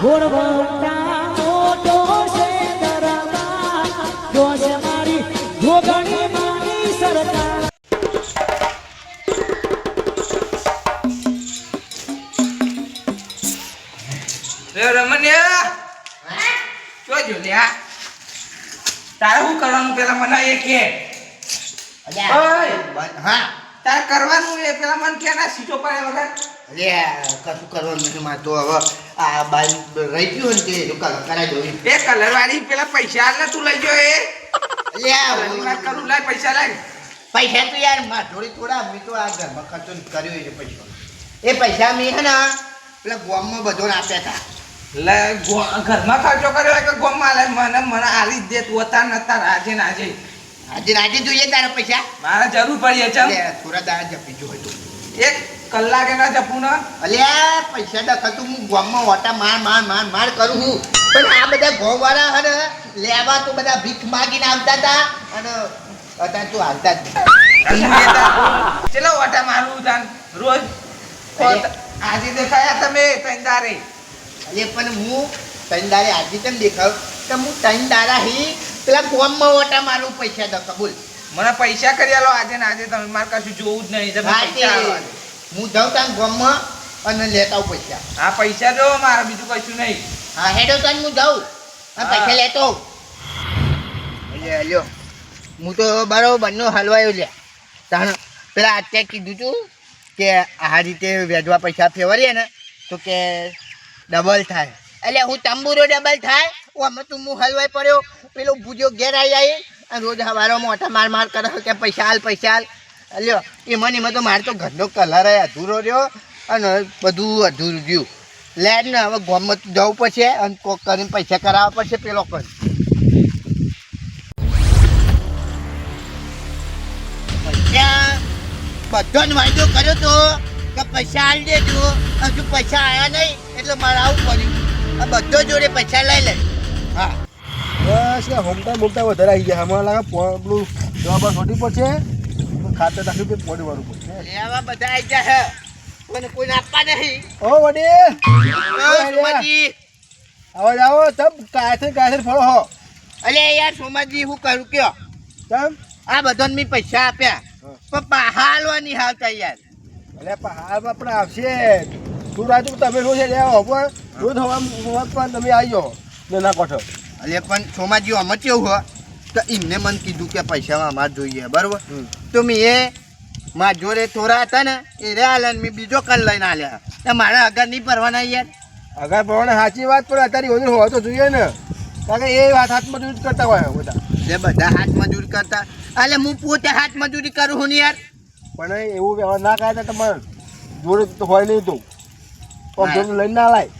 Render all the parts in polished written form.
ઘોડવટા મોટો છે દરબાર જોશ મારી જોગણી માની સરકાર રમણ્યા શું જો લ્યા તારે શું કરવાનું પેલા મને એ કે હા તારે કરવાનું એ પેલા મને કે ના સીધો પડે વગર કશું કરવાનું નથી મારે તો હવે આ બાઈ રહી ગયું ને તે કલર કરાવી દઉં એ કલર વાળી પેલા પૈસા આલે તું લઈ જો એ વાત કરું લાય પૈસા લાય પૈસા તો યાર માર થોડી થોડા મેં તો આ ઘરમાં ખર્ચો કર્યો છે પૈસા એ પૈસા મેં હે ને પેલા ગોમમાં બધો આપ્યા હતા લે ઘરમાં ખર્ચો કર્યો કે ગોમમાં લે મને આલી જ દે તું હતા નતા રાજે નાજે આજે જોઈએ તારા પૈસા મારે જરૂર પડી છે થોડા દાડા જપી જો હતું એક કલાકે ના જપું ને અલ્યા પૈસા દખતું હું ગોમમાં ઓટા માર કરું હું પણ આ બધા ગોમવાળા હે ને લેવા તો બધા ભીખ માગીને આવતા હતા અને અત્યારે તું આવતા જ ચલો ઓટા મારું તાન રોજ આજે દેખાયા તમે તંદારે અલે પણ હું તંદારે આજે કેમ દેખાવ તો હું તંદારા હી પેલા ગોમમાં ઓટા મારું પૈસા દખ બોલ મને પૈસા કરી આલો આજે ને આજે તમે મારે કશું જોવું જ નહીં તમે પૈસા આલો આજે. હું જાઉં ત્યાં ગોમમાં અને લેતા આવું પૈસા હા પૈસા જો મારે બીજું કશું નહીં હા હેડો ત્યાં હું જાઉં અને પૈસા લેતો લ્યો હું તો બરોબરનો હલવાયો લે તાણ પેલા અત્યારે કીધું તું કે આ રીતે વેચવા પૈસા ફેવરીએ ને તો કે ડબલ થાય એટલે હું તંબુરો ડબલ થાય આમાં તું હું હલવાઈ પડ્યો પેલો ભૂજો ઘેર આવી અને રોજ હવારો મોટા માર કરે કે પૈસા હાલ લ્યો એમાં તો મારે તો ઘરનો કલર અધૂરો રહ્યો અને બધું અધૂરું રહ્યું લે ને હવે ગામમાં જવું પડશે અને કોક કરીને પૈસા કરાવવા પડશે પેલો કર બધાને વાયદો કર્યો તો કે પૈસા હાલ દેજો હજુ પૈસા આવ્યા નહીં એટલે મારે આવું પડ્યું આ બધો જોડે પૈસા લઈ લે હા બસ મોટા વધારે આવી ગયા હમણાં લાગે પેલું જવાબ છોટી પડશે ખાતર નાખ્યું કે પોડી વાળું પડશે લેવા બધા આવી ગયા મને કોઈને આપવા નહીં ઓ વડી આવો તબ કાયથે ફળો હો અલે યાર સોમાજી હું કરું કયો તમ આ બધાને મેં પૈસા આપ્યા પણ હાલવાની હાલતા યાર અરે હાલમાં પણ આવશે તું રાજુ તમે રોજ લેવા પણ રોજ હવા પણ તમે આવી જાઓ ના કોઠો અલે પણ સોમાજી આમ જ એવું હોય તો એમને મને કીધું કે પૈસામાં અમારે જોઈએ બરાબર તો મેં એ મારા જોડે થોડા હતા ને એ રે હાલે મેં બીજો કલ લઈને આલ્યા તો મારે આગળ નહીં ભરવાના યાર આગળ ભણવાને સાચી વાત પણ અત્યારે ઓછી હોવા તો જોઈએ ને કારણ કે એ વાત હાથ મજૂરી કરતા હોય બધા એ બધા હાથ મજૂરી કરતા એટલે હું પોતે હાથ મજૂરી કરું હું ને યાર પણ એવું વ્યવહાર ના કાઢે તમારે જોડે તો હોય નહીં તો જોડે લઈને ના લાય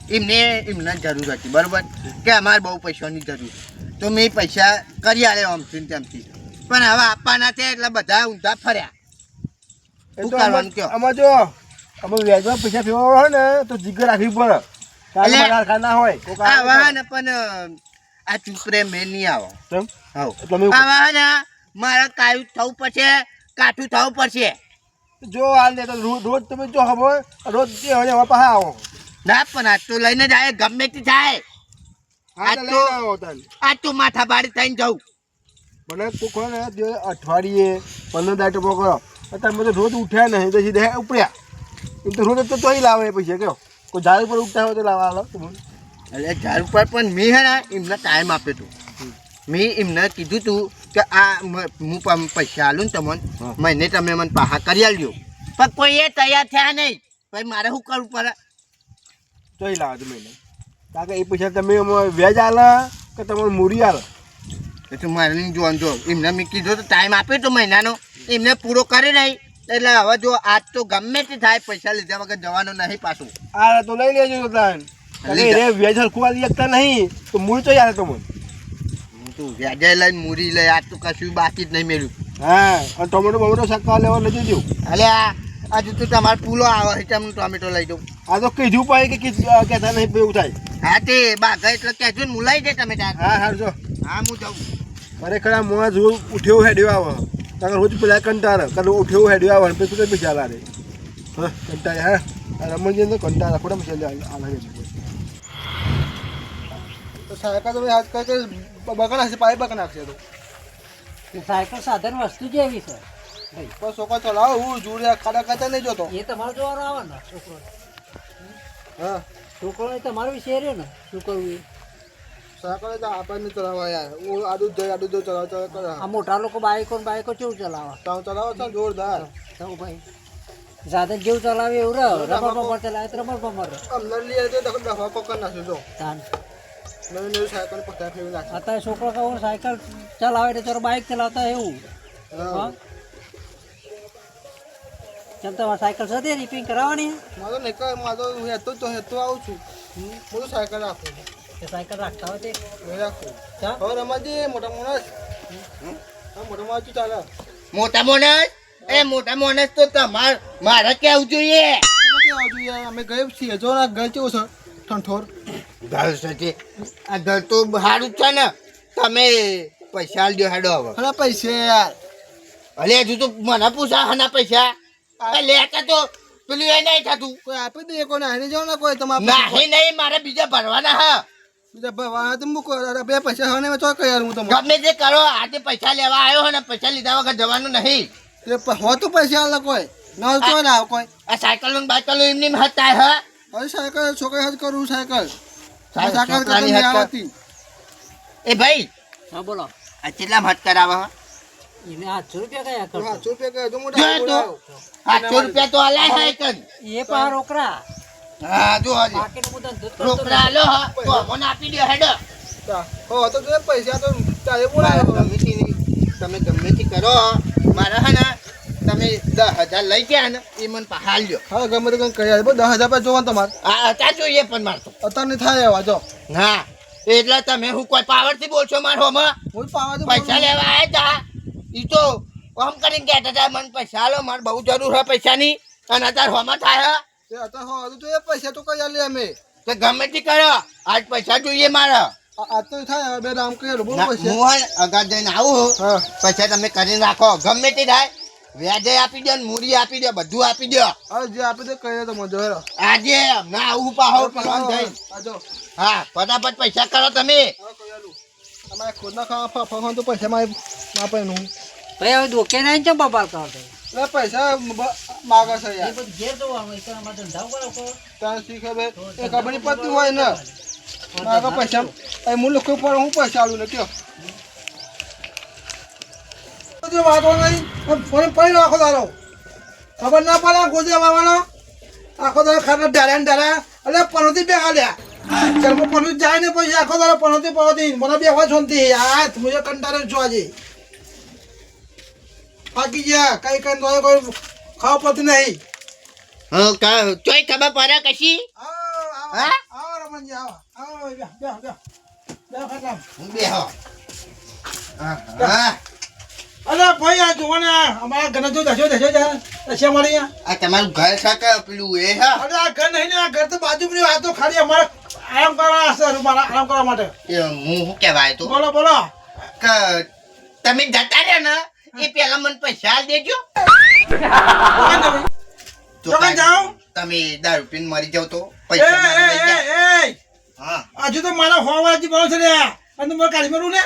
એમને જરૂર હતી બરાબર કે અમારે બહુ પૈસાની જરૂર તો મેં પૈસા કરી આલે આમથી તેમથી પણ હવે આપવાના છે એટલે બધા ઊંધા ફર્યા એ તો આમાં જો અમે વ્યાજમાં પૈસા ફેરવા હોય ને તો જીગર રાખવી પડે ના હોય આવા ને પણ આ ચૂપરે મેં નહીં આવો આવા ને મારે કાયું થવું પડશે કાઠું થવું પડશે જો હાલ દે તો રોજ તમે જો હવે રોજ હવે પાછા આવો ના પણ આજ તો લઈને જાય ગમે તે થાય આજ તો માથા ભારે થઈને જવું મને કોક ને અઠવાડિયે 15 દાડો પકડો અત્યારે તો રોજ ઉઠ્યા નહીં તો સીધા ઉપડ્યા એમ તો રોજ તો તોય લાવે પૈસા કયો કોઈ ઝાડ ઉપર ઉઠતા હોય તો લાવવા હાલો એટલે ઝાડ ઉપર પણ મેં હે ને એમને ટાઈમ આપ્યો હતું મેં એમને કીધું હતું કે આ હું પૈસા આલું ને તમને મહિને તમે મને પાહા કરી આલજો પણ કોઈ એ તૈયાર થયા નહીં ભાઈ મારે શું કરવું પડે તોય લાવે તો મહિને કારણ કે એ પૈસા તમે વ્યાજ આલે કે તમારે મૂડી આલે તો મારે નહીં જોવાનું જો એમને મેં કીધું તો ટાઈમ આપ્યો તો મહિનાનો એમને પૂરો કરે નહીં એટલે હવે જો આજ તો ગમે તે થાય પૈસા લીધા વગર જવાનું નહીં પાછું આ તો લઈ લેજો પ્લાન વ્યાજ હરખું આલી શકતા નહીં તો મૂડી તો યાર તો મને તું વ્યાજે લઈને મૂડી લઈ આજ તો કશું બાકી જ નહીં મેળ્યું હા અને ટોમેટો બમેટો શાક લેવા લઈ જજો અલે આજે તો તમારે ફૂલો આવે એટલે હું ટોમેટો લઈ દઉં આ તો કીધું પાય કે કહેતા નહીં એવું થાય હા તે બાઘા એટલે કહેજો ને મુલાઈ જાય તમે હા હા જો હા હું જાઉં ખરેખર આ મોં રોજ ઉઠ્યો હેડ્યો આવે કારણ રોજ પેલા કંટાળે કારણ ઉઠ્યો હેડ્યો આવે પછી કઈ પૈસા રે હા કંટાળે હા રમણ તો કંટાળે ખોટા પૈસા આલાગે તો સાયકલ તો હાથ કે બગડ નાખશે પાઇપ બગડ નાખશે તો સાયકલ સાધન વસ્તુ જેવી છે ભાઈ. પણ છોકરો ચલાવો હું જોડે ખાડા ખાતા નહીં જોતો એ તમારે જોવાનો આવે ને છોકરો. હા છોકરો એ તમારો વિષય રહ્યો ને શું કરવું એ. સાયકલ તો આપણને ચલાવવા યાર હું આડું જ ચલાવ કરે આ મોટા લોકો બાઈકો ને બાઈકો કેવું ચલાવે ચલાવો છો જોરદાર તો ભાઈ સાધન જેવું ચલાવે એવું રહે. રબર બબર ચલાવે તો રબર બબર રહે. અમને લઈએ તો દફા પકડ નાખ્યો જો તાન નવી સાયકલ પકડા ફેરવી નાખશે અત્યારે છોકરો કહું સાયકલ ચલાવે એટલે ચાલો બાઈક ચલાવતા એવું. હા હા ચાલ તમારે સાયકલ સાથે રિપેરિંગ કરાવવાની મારો નહીં કર મારો હેતો આવું છું હું તો સાયકલ રાખું છું કે સાયકલ રાખતા હોય તે નહીં રાખું ચા હવે રમાજી મોટા માણસ હા મોટા માણસ શું ચાલે મોટા માણસ મોટા માણસ તો મારે કેવું જોઈએ કેવું જોઈએ અમે ગયે છીએ જો ના ઘર કેવું છે ઠંઠોર ઘર છે આ ઘર તો સારું જ છે ને તમે પૈસા આલજો હેડો હવે ખરા પૈસે યાર અલે હજુ તો મને પૂછા હના પૈસા લેતા તો પેલું એ નહીં થતું કોઈ આપી દઈએ કોઈ નાહી જાઓ ને કોઈ તમારે નાહી નહીં મારે બીજા ભરવાના હા બીજા ભરવાના તો મૂકો બે પૈસા હવે મેં ચોક યાર હું તમારે ગમે તે કરો આજે પૈસા લેવા આવ્યો ને પૈસા લીધા વગર જવાનું નહીં હો તો પૈસા આલે કોઈ ના તો ના આવે કોઈ આ સાયકલ બાયકલ એમની હતા હા હવે સાયકલ છોકરી હાથ કરું સાયકલ છોકરાની હાથ કર. આવતી એ ભાઈ હા બોલો આ કેટલા મત કરાવે હા એને 800 રૂપિયા કયા કરતો 500 રૂપિયા કહે તો મોટા જો તો 800 રૂપિયા તો હલાય હા એકન એ પા રોકડા હા જો હજી બાકીનું હું ધંધો જ કરતો રોકડા હાલો હા તો મને આપી દો હેડો હો તો જો પૈસા તો ચાલે બોલાય તમે ગમે તે કરો મારા હે ને તમે 10,000 લઈ ગયા ને એ મને પહાલ લ્યો હા ગમે તો કંઈ કહી આવે 10,000 રૂપિયા જોવાનું તમારે આ હતા જોઈએ પણ મારતો અત્યારે નહીં થાય એવા જો હા એટલે તમે હું કોઈ પાવર થી બોલશો મારો હમણાં હું જ પાવા દઉં પૈસા લેવા આવ્યા હતા ઈ તો આમ કરીને કહેતા હતા મને પૈસા આલો મારે બહુ જરૂર છે પૈસાની અને અત્યારે હોમાં થાય તે અત્યારે હો તો એ પૈસા તો કઈ આલે અમે તો ગમે તે કરો આજ પૈસા જોઈએ મારા આ તો થાય હવે બે રામ કહે બોલો ના, પૈસા હું હે અગાર જઈને આવું હા પૈસા તમે કરીને રાખો ગમે તે થાય વ્યાજે આપી દો ને મૂડી આપી દો બધું આપી દો હવે જે આપે તો કહી તો મજો હેરો આજે ના આવું પાહો પલવાન જઈને આ જો હા ફટાફટ પૈસા કરો તમે હા કહી આલું અમારે ખુદના ખાવા ફફા તો પૈસા માપે નું ભાઈ હવે દોકે ના ચમ બબાલ કરતો એટલે પૈસા માગે છે એ યાર બધું ઘેર જોવાનું એટલે અમારે ધંધા કરો તાર શી ખબર એ ખબર નહીં પડતી હોય ને માગે પૈસા એ હું લોકો પર હું પૈસા આલું ને કયો વાતો નહીં ફોન પડી આખો દારો ખબર ના પડે ગોજે વાવાનો આખો દારો ખાતા ડાળ્યા ને ડાળ્યા એટલે પનોતી બે હાલ્યા ઘરમાં પનોતી જાય ને પછી આખો દારો પનોતી પનોતી મને બે વાર છોનતી આ મુજે કંટાળે છો આજે બાકી ગયા કઈ કઈ તો કોઈ ખાવા પડતી નહીં ચોય ખબર પડે કશી હા? આવો રમણજી આવો આવો બે બે બે બે ખાતા હું બેહો હા અરે ભાઈ આ જોવો ને અમારા ઘર જો દશો દશો મારી આ તમારું ઘર છે કે પેલું એ હા અરે આ ઘર નહીં ને આ ઘર તો બાજુ માં આ તો ખાલી અમારે આરામ કરવા હશે મારા આરામ કરવા માટે એ હું શું કહેવાય તો બોલો બોલો કે તમે જતા રહ્યા ને એ પેલા મને પૈસા આલ દેજો તો ચોકન જાઓ તમે દારૂ પીને મરી જાવ તો એ પૈસા મારા લઈ એ જા. એ હા હજુ તો મારા હોવાજી બહુ છે રે અને મારે કાઢી મારું ને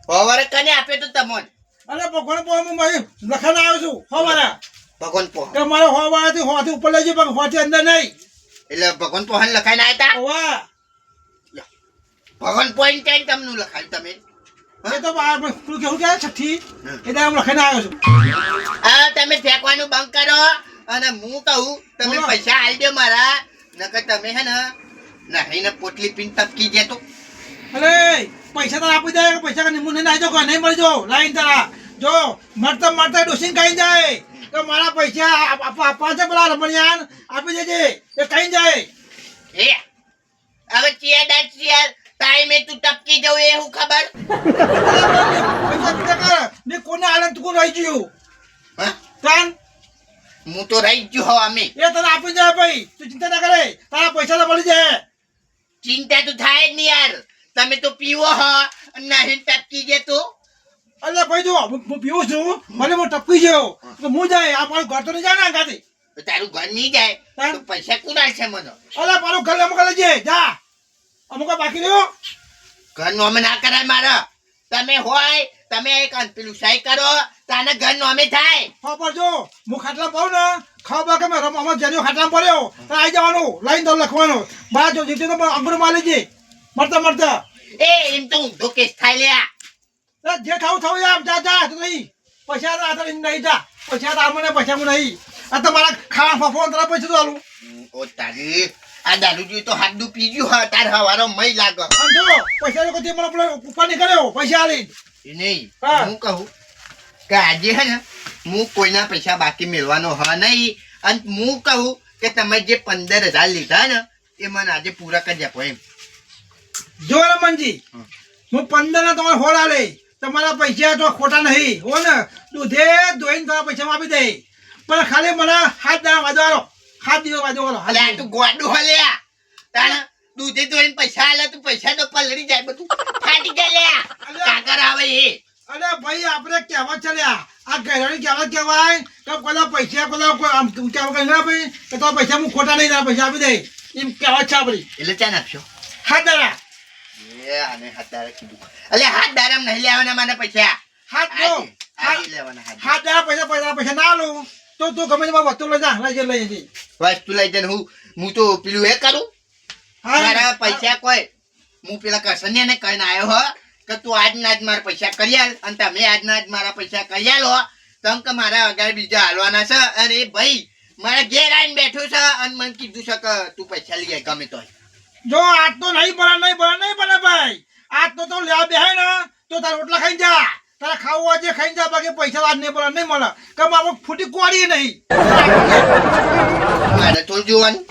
પવારે કને આપે તો તમને અરે ભગવાન પોહ હું મારી લખાણ આવ્યો છું હોવાના ભગવાન પોહ કે મારે હોવાથી હોવાથી ઉપર લઈ જજો પણ હોવાથી અંદર નહીં એટલે ભગવાન પોહન લખાઈને આવ્યા હોવા હતા ભગવાન પોઈન્ટ કઈ તમને લખાયું તમે એ તો પેલું કેવું કે છઠ્ઠી એટલે હું લખાઈને આવ્યો છું આ તમે ફેંકવાનું બંધ કરો અને હું કહું તમે બોલો. પૈસા આલ દો મારા નકર તમે હે ને નહીં પોટલી પીન ટપકી જાય તો અરે પૈસા તારા આપી દે પૈસા કે નિમું નહીં જો નહીં મળી જો લાઈન તારા જો મરતા મરતા ડોસીને ખાઈ જાય તો મારા પૈસા આપવા છે પેલા રમણિયાન આપી દેજે એ ખાઈ જાય હે હવે ચિયા ટાઈમે તું ટપકી જવું એ હું ખબર પૈસા પીધા કર ને કોને આલમ તું કોણ રહી ગયું હા? કાન હું તો રહી જ ગયો અમે એ તને આપી જાય ભાઈ તું ચિંતા ના કરે તારા પૈસા તો મળી જાય ચિંતા તો થાય જ નહીં યાર તમે તો પીવો હો નહીં ટપકી જાય તો અલ્યા ભાઈ જો હું પીવું છું મને હું ટપકી ગયો તો હું જાય આ મારું ઘર તો નહીં જાય ને ગાતી તો તારું ઘર નહીં જાય તો પૈસા કોણ આલશે મને અલ્યા મારું ઘર અમુક લેજે જા અમુક બાકી રહ્યો ઘર નોમે ના કરાય મારા. તમે હોય તમે એક પેલું સહી કરો તાને ઘર નોમે થાય. ખબર જો હું ખાટલા પાઉં ને ખાવા કે મેં અમાર જેનો ખાટલા પડ્યો તો આવી જવાનું લાઈન તો લખવાનો બા જો જીતે તો અંગૂર માલી જે મળતા એ એમ તો ઊંધો કેસ થાય લ્યા. જે ખાવું થવું યાર જા તું નહીં પૈસા તો નહીં જા પૈસા તો આમને પૈસા હું નહીં આ તો મારા ખાવા ફફો તારા પૈસા તો આલું ઓ તારી આ દારૂજી તો હાડું પીજ્યું હા તાર હવારો મય લાગે. આમ જો પૈસા લોકો તે મને પેલો ઉપર નહીં કર્યો પૈસા આલી એ નહીં હા. હું કહું કે આજે હે ને હું કોઈના પૈસા બાકી મેળવાનો હ નહીં. અને હું કહું કે તમે જે 15,000 લીધા ને એ મને આજે પૂરા કરી આપો એમ. જો રમણજી હું 15 ના તમારે હોળ આલે તમારા પૈસા તો ખોટા નહીં હો ને દૂધે ધોઈને તમારા પૈસા આપી દે પણ ખાલી મને હાથ દાવા વાજવાનો હાથ દિવસ વાજવાનો અલે આ તું ગોડું હલ્યા તાણે દૂધે ધોઈને પૈસા આલે તું પૈસા તો પલળી જાય બધું ફાટી જાય લ્યા. કાગર આવે એ અરે ભાઈ આપણે કહેવત ચાલ્યા આ ગહેરાની કહેવત કહેવાય કે પેલા પૈસા પેલા આમ કહેવા કહી ના ભાઈ કે તો પૈસા હું ખોટા નહીં પૈસા આપી દે એમ કહેવત છે આપણી એટલે ચા નાખશો. હાથ દાડા એ આને હાથ દારા કીધું. અલે હાથ દારામ નહીં લેવાના મને પૈસા. હાથ દો આજે લેવાના હાથ. હાથ દાડા પૈસા ના લો તો તું ગમે તે વસ્તુ લઈ જા લઈ જઈ વસ્તુ લઈ જઈને હું તો પેલું એ કરું મારા પૈસા કોઈ હું પેલા કરસનિયાને કહીને આવ્યો હો કે તું આજના જ મારા પૈસા કરી આલ અને તમે આજના જ મારા પૈસા કરી આલો તમ કે મારા અગાર બીજા હાલવાના છે. અને એ ભાઈ મારા ઘેર આવીને બેઠું છે અને મને કીધું છે કે તું પૈસા લઈ આય ગમે તો. જો આજ તો નહીં બને ભાઈ આજ તો લેવા બેહાય ને તો તારા રોટલા ખાઈ જા તારા ખાવું હોય જે ખાઈ જા બાકી પૈસા આજ નહીં મળે કે બાબુ ફૂટી કોરી નહીં મારે થોડું જોવાનું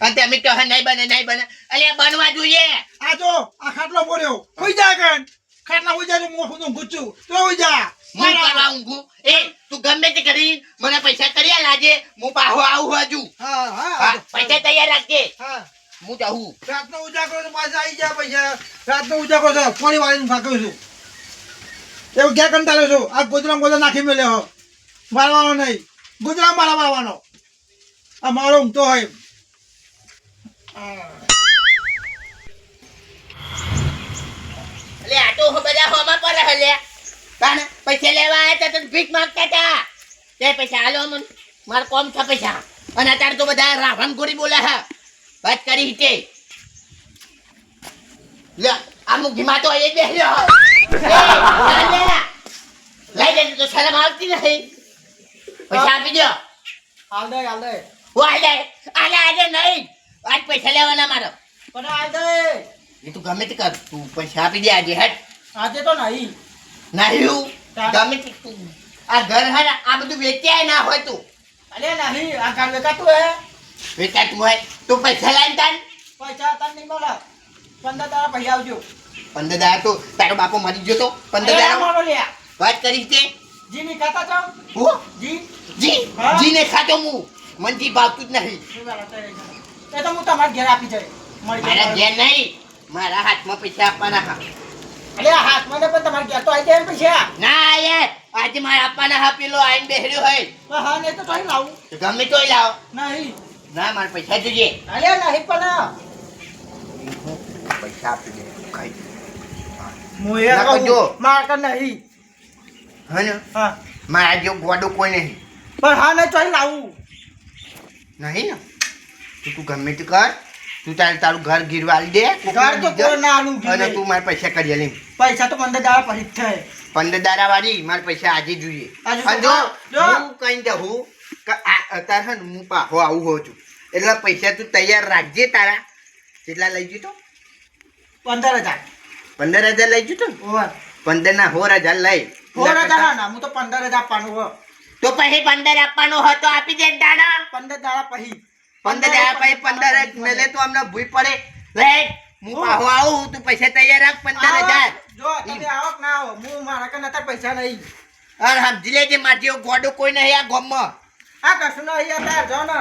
અને તમે કહે નહીં બને અલે બનવા જોઈએ. આ જો આ ખાટલો બોલ્યો હોઈ જા કન ખાટલા હોઈ જા મોફું નું ગુચ્ચું તો હોઈ જા હું કરવા ઊંઘું એ તું ગમે તે કરી મને પૈસા કરી આલ આજે હું પાહો આવું હજુ. હા પૈસા તૈયાર રાખજે હા હું જાઉં. રાતનો ઉજાગરો તો પાછા આવી ગયા પૈસા રાતનો ઉજાગરો છે પાણી વાળીને ફાંક્યું છું એવું ક્યાં કંટાળ્યો છું આ ગોદરા નાખી મેલ્યો મારવાનો નહીં ગોદરા મારવાનો આ મારો ઊંઘતો હોય અલે આ તો બધા હોમાં પર હલે તાને પૈસા લેવા આયા તો ભીખ માંગતા હતા તે પૈસા આલો મને માર કોમ થા પૈસા અને અત્યારે તો બધા રાવણ ગોરી બોલે હે વાત કરી તે લે આ મુગીમાં તો એ બેહ્યો લઈ જજો તો શરમ આવતી નથી પૈસા આપી દો. હાલ દે હું આલે આજે નહીં આજ પૈસા લેવાના મારો પણ હાલ દે એ તું ગમે તે કર તું પૈસા આપી દે આજે હેટ આજે તો નહીં નહીં ગમે તે તું આ ઘર હે આ બધું વેચ્યા ના હોય તું અલે નહીં આ કામ વેચાતું હે વેચાતું હોય તું પૈસા લાઈન તાન પૈસા તને નહીં મળે 15 તારા પૈસા આવજો 15 દાડા તો તારો બાપો મરી ગયો તો 15 દાડા મારો લ્યા વાત કરી તે જી ની ખાતા છો હું જી જી હા? જીને ખાતો હું મન જી ભાવતું જ નહીં. એ તો હું તમારા ઘેર આપી જાય મળી મારા જાય ઘેર નહીં મારા હાથમાં પૈસા આપવાના હા. અલે આ હાથમાં ને પણ તમારા ઘેર તો આવી જાય ને પૈસા ના યાર આજે મારા આપવાના હા પેલો આઈને બેહર્યો હોય તો હા નહીં તો તોય લાવું તો ગમે તોય લાવો નહીં ના મારા પૈસા જોઈએ અલે નહીં પણ પૈસા આપી દે ખાઈ હું એ ના કરજો. કહું મારા કર નહીં હા ને હા મારા જેવો ગોડો કોઈ નહીં પણ હા નહીં તોય લાવું નહીં ને તું ગમે તે કર તું તારું ઘર ગીરવા આલી દે ઘર તો કોઈ ના આલું અને ગીરે. તું મારા પૈસા કરી લે પૈસા તો 15 દાડા પછી જ થાય 15 દાડા વાળી મારા પૈસા આજે જોઈએ આજે અને તો જો જો. હું કઈ દઉં કે આ અત્યારે હે ને હું પાહો આવું હોઉં છું એટલે પૈસા તું તૈયાર રાખજે તારા કેટલા લઈ જતો 15,000 15,000 લઈ જતો ને ઓવર 15 ના 16,000 લઈ 16,000 ના હું તો 15,000 આપવાનું હો તો પછી 15 આપવાનો હતો આપી દે ને દાડા 15 દાડા પછી 15 દાડા પછી 15 મેલે તો અમને ભૂઈ પડે લે હું પાહો આવું તું પૈસા તૈયાર રાખ 15,000 જો તમે આવો કે ના આવો હું મારા કને અત્યારે પૈસા નહીં અરે સમજી લેજે માર જેવો ગોડો કોઈ નહીં આ ગામમાં આ કશું નહીં યાર જો ને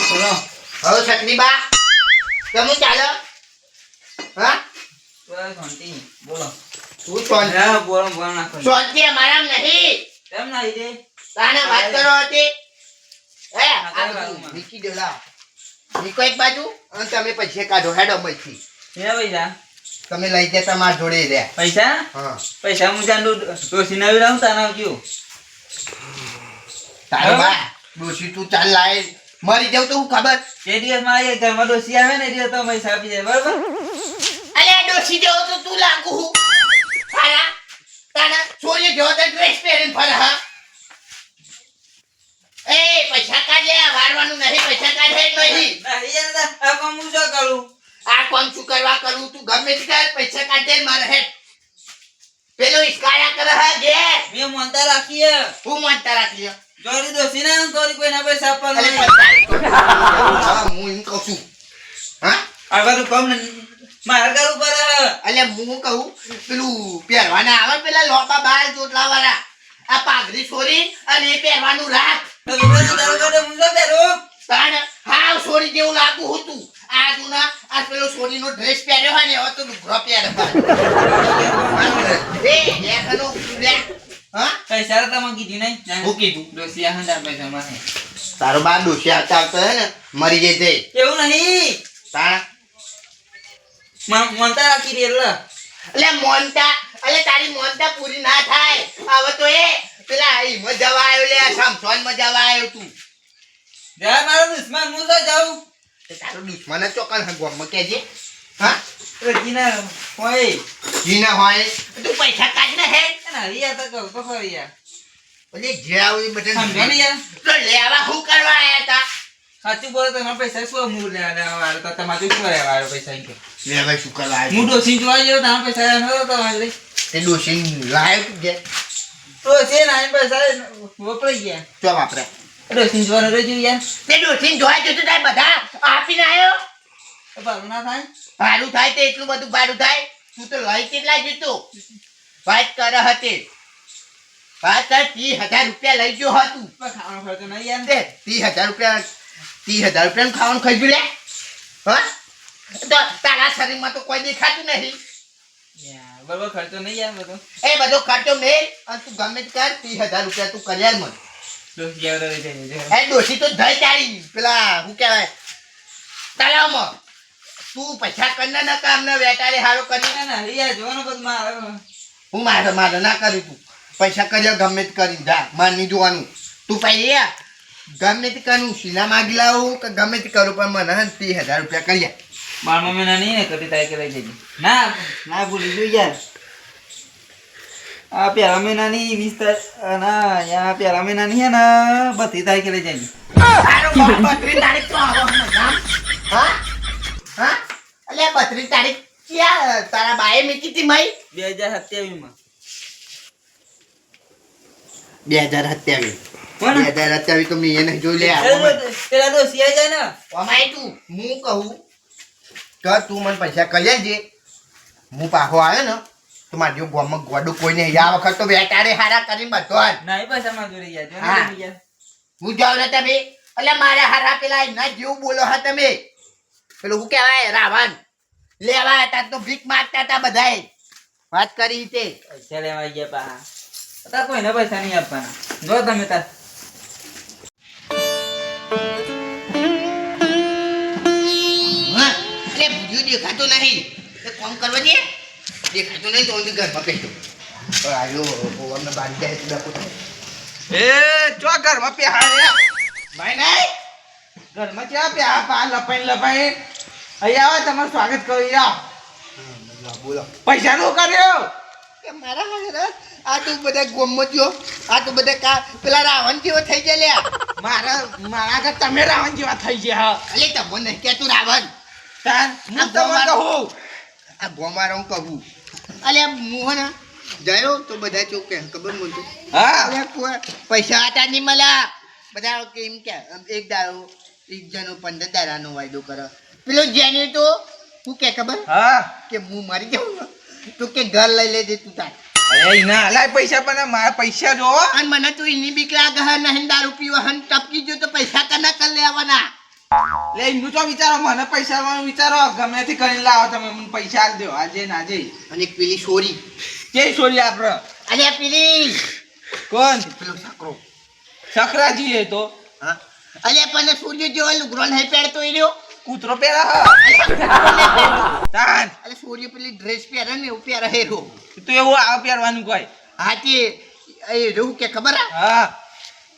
બોલો હવે સકની બા કેમ ચાલે હા બોલો શાંતિ બોલો તું શાંતિ હા બોલો બોલો નાખો શાંતિ અમારા નહીં કેમ ના રે તાને વાત કરો હતી હે હા, કઈ વાતમાં? નીકી દો લાવ નીકો એક બાજુ અને તમે પૈસા કાઢો હેડો મથી હે પૈસા તમે લઈ જતા માર જોડે રહ્યા પૈસા હા પૈસા હું જાણું ડોસી નવી રહું તાના આવજો તારે બરાબર. બા ડોશી તું ચાલ લાય મરી જાવ તો હું ખબર જે દિવસ મારી ઘરમાં ડોસી આવે ને એ દિવસ તો પૈસા આપી જાય બરાબર અલે ડોશી જેવો તો તું લાગુ હું તારા તારા છોરી જેવો તો ડ્રેસ પહેરીને ફરે હા એ પૈસા કાઢ લે વારવાનું નહીં પૈસા કાઢે જ નહીં નહીં યાર આ કામ હું શું કરું આ કોણ શું કરવા કરું તું ગમે તે કર પૈસા કાઢ દે મારે હેડ પેલો ઇસ્કાયા કરે હે જે મેં મોનતા રાખીએ હું માનતા રાખી જોરી ડોસી ના જોરી કોઈના પૈસા આપવાના અલે નહીં. પૈસા હું એમ કહું છું હા આ બધું કામ મારા ઘર ઉપર અલે હું કહું પેલું પહેરવાના આવે પેલા લોપા બાર જોટલા વાળા આ પાઘડી છોરી અને એ પહેરવાનું રાખ તાણ હાવ છોરી જેવું લાગુ હતું આ જૂના આ પેલો છોરીનો ડ્રેસ પહેર્યો હોય ને હવે તો લુગડો પહેરે એ દેખાનો લે હા પૈસા તો તમે કીધી નહીં હું કીધું ડોસી આ હંડા પૈસા મારે તારો બા ડોશી આવતા હે ને મરી જાય તે એવું નહીં તાણ મોનતા રાખી દે એટલે અલે મોનતા અલે તારી મોનતા પૂરી ના થાય હવે તો એ પેલા ઈમાં જવા આવ્યો લે સમસોન માં જવા આવ્યો તું જા મારો દુશ્મન હું તો જાઉં તે તારો દુશ્મન જ ચોકન ગોમમાં કેજે હા રજીના હોય જીના હોય તું પૈસા કાઢ ને હે ના યાર તો કહું તો ખરી યાર એટલે જે આવું એ બધા સમજો ને યાર તો લેવા શું કરવા આયા તા સાચું બોલો તમારા પૈસા શું હું લેવા વાળો તો તમારે શું લેવા વાળો પૈસા એમ કે લેવા શું કરવા આયા હું ડોસી જોવા ગયો તમારા પૈસા નતો તમારે તે ડોશી લાયો તું જે તો છે ને આ પૈસા વપરાઈ ગયા ચો વાપરે ડોસી જોવાનું રહેજો યાર તે ડોશી જોવા જતો તાર બધા આપીને આવ્યો તો ભાડું ના થાય ભાડું થાય તે એટલું બધું ભાડું થાય તું તો લઈ કેટલા જતો વાત કરે હતી વાત કર 30,000 રૂપિયા લઈ ગયો હતું પણ ખાવાનો ખર્ચો નહીં યાર તે 30,000 રૂપિયા 30,000 રૂપિયાનું ખાવાનું ખાઈ ગયું લે હા તો તારા શરીરમાં તો કોઈ દેખાતું નહીં યાર બરોબર ખર્ચો નહીં યાર બધો એ બધો ખર્ચો મેલ અને તું ગમે તે કર 30,000 રૂપિયા તું કર્યા જ મત ડોસી આવ્યો રહી જાય એ ડોશી તો ધઈ તારી પેલા શું કહેવાય તળાવમાં તું પૈસા કરના ના કામ ના વેટારે હારો કરી ના ના યાર જોવાનું બધું મારે હું મારે ના કરી તું પૈસા કર્યા ગમે તે કરી જા માર નહીં જોવાનું તું પૈયા ગમે તે કરું સીના માગી લાવું કે ગમે તે કરું પણ મને 30,000 રૂપિયા કર્યા મારા મમ્મી ના નહીં ને કદી તારીખે લઈ જજે ના ના ભૂલી ગયું યાર આ પેલા મહિનાની 20 તારીખ ના યા પેલા મહિનાની હે ને 32 તારીખે લઈ જજે તારો બાપ 32 તારીખ તો આવો મજામ હા હા અલ્યા 32 તારીખ ક્યાં તારા બાએ મીકી હતી મઈ 2027 માં 2027 કોણ 2027 તો મેં એને જોઈ લે પેલા તો સિયા જાય ને અમાય તું હું કહું કે તું મને પૈસા કરી આલજે હું પાછો આવ્યો ને તો મારી જો ગોમાં ગોડું કોઈ નહીં આ વખત તો વેટારે હારા કરીને બધો જ નહીં પૈસા માં જોડી ગયા જો હા. ને યાર હું જાઉં ને તમે એટલે મારા હારા પેલા એના જેવું બોલો હા તમે પેલું શું કહેવાય રાવણ લેવા હતા તો ભીખ માંગતા હતા બધાએ વાત કરી તે પૈસા લેવા ગયા પા તાર કોઈને પૈસા નહીં આપવાના જો તમે તાર હા એટલે બીજું દેખાતું નહીં એ કોમ કરવા દે દેખાતું નહીં તો હું ઘરમાં બેઠો આવ્યો અમને બાંધી જાય તો ડખો થાય એ ચો ઘરમાં પેહાડ્યા ભાઈ નહીં ઘરમાં ક્યાં પેહા પા લપાઈ અહીંયા આવે તમારું સ્વાગત કરી જાઓ બોલો પૈસા નો કર્યો કે મારા હારા આ તો બધા ગોમમાં જો આ તો બધા કા પેલા રાવણ જેવો થઈ ગયા લ્યા મારા ઘર તમે રાવણ જેવા થઈ ગયા અલે તમને નહીં કહેતું રાવણ તાર હું તમને કહું આ ગોમારો હું કહું અલે હું ને જયો તો બધા ચોકે ખબર મને હા અલે પૈસા હતા નહીં મળ્યા બધા કે એમ કે એક દાડો એક જણો 15 દાડાનો વાયદો કરે પેલો જેની તો તું કે ખબર હા કે હું મરી જાઉં ને તો કે ઘર લઈ લેજે તું તાર અરે ના લાય પૈસા પણ મારા પૈસા જો અને મને તો એની બીક લાગે હે નહીં દારૂ પીવા હન ટપકી જો તો પૈસા કના કર લેવાના લે એમનું તો વિચારો મને પૈસા વાળું વિચારો ગમે તે કરીને લાવો તમે મને પૈસા આલ દો આજે ના આજે અને એક પેલી સોરી કે છોડી આપણે અલ્યા પેલી કોણ પેલો સાકરો સખરાજી એ તો હા અલ્યા પણ સૂર્ય જેવો લુગરો નહીં પહેરતો એ રહ્યો કૂતરો પહેરા તાન અલે સૂર્ય પેલી ડ્રેસ પહેરે ને એવું પહેરે હેરો તું એવું આ પહેરવાનું કોઈ હા તે એ રહું કે ખબર હા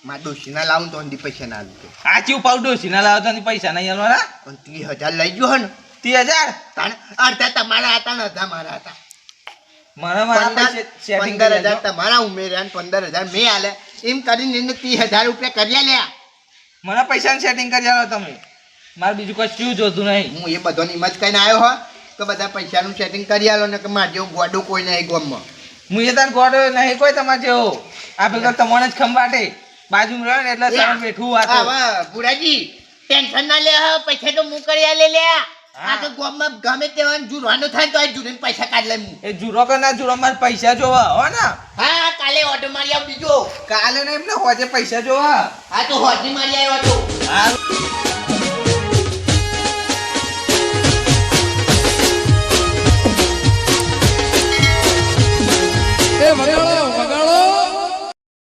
માં ડોશીના લાવું તો અંધી પૈસા ના આલું સાચી પાવડો સીના લાવતા ની પૈસા નહીં આલવાના પણ 30,000 લઈ ગયો હે ને 30,000 તાણ અડધા તમારા હતા ને અડધા મારા હતા મને મારા પૈસે સેટિંગ 15,000 તમારા ઉમેર્યા ને 15,000 મેં આલે એમ કરીને એને 30,000 રૂપિયા કર્યા લ્યા મને પૈસાનું સેટિંગ કરી આલો તમે મારે બીજું કશું જોતું નહીં હું એ બધોની હિંમત કરીને આવ્યો હો તો બધા પૈસાનું સેટિંગ કરી આલો ને કે મારે જેવું ગોડું કોઈ નહીં ગામમાં હું એ તાર ગોડો નહીં કોઈ તમારે જેવો આ પેલો તમને જ ખંભાટે બાજુમાં રહ્યો ને એટલે સારું બેઠું આ તો હા બુરાજી ટેન્શન ના લે હા પૈસા તો હું કરી આલે લ્યા આ તો ગામમાં ગમે તેવાનું જુરવાનું થાય તો આ જુરીને પૈસા કાઢ લે હું એ જુરો કે ના જુરો મારે પૈસા જોવા હો ને હા કાલે ઓટો મારી આવ બીજો કાલે ને એમને હોજે પૈસા જોવા હા તો હોજી મારી આવ્યો હતો હા